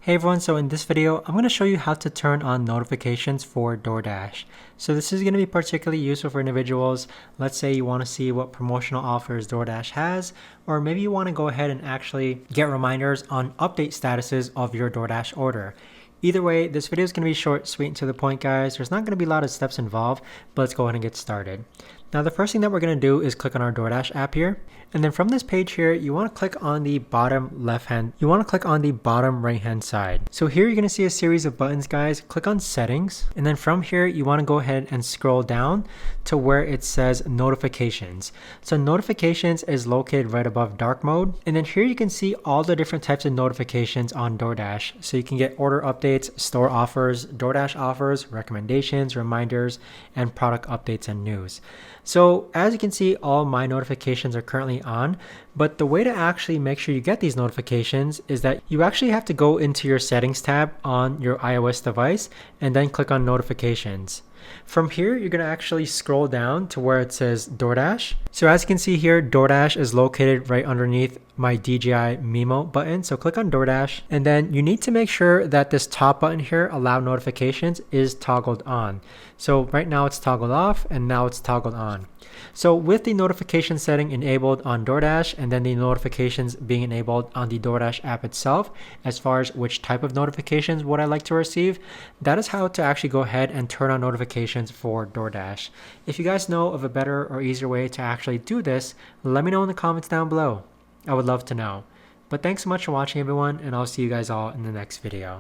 Hey everyone, so in this video, I'm going to show you how to turn on notifications for Doordash. So this is going to be particularly useful for individuals. Let's say you want to see what promotional offers Doordash has, or maybe you want to go ahead and actually get reminders on update statuses of your Doordash order. Either way, this video is going to be short, sweet, and to the point, guys. There's not going to be a lot of steps involved, but let's go ahead and get started. Now, the first thing that we're going to do is click on our Doordash app here. And then from this page here, you want to click on the bottom right hand side. So here you're going to see a series of buttons, guys. Click on settings. And then from here, you want to go ahead and scroll down to where it says notifications. So notifications is located right above dark mode. And then here you can see all the different types of notifications on Doordash. So you can get order updates, store offers, Doordash offers, recommendations, reminders, and product updates and news. So as you can see, all my notifications are currently on, but the way to actually make sure you get these notifications is that you actually have to go into your settings tab on your iOS device and then click on notifications. From here, you're going to actually scroll down to where it says Doordash. So as you can see here, Doordash is located right underneath my DJI Mimo button. So click on Doordash, and then you need to make sure that this top button here, allow notifications, is toggled on. So right now it's toggled off and now it's toggled on. So with the notification setting enabled on Doordash and then the notifications being enabled on the Doordash app itself, as far as which type of notifications would I like to receive, that is how to actually go ahead and turn on notifications for Doordash. If you guys know of a better or easier way to actually do this, let me know in the comments down below. I would love to know. But thanks so much for watching, everyone, and I'll see you guys all in the next video.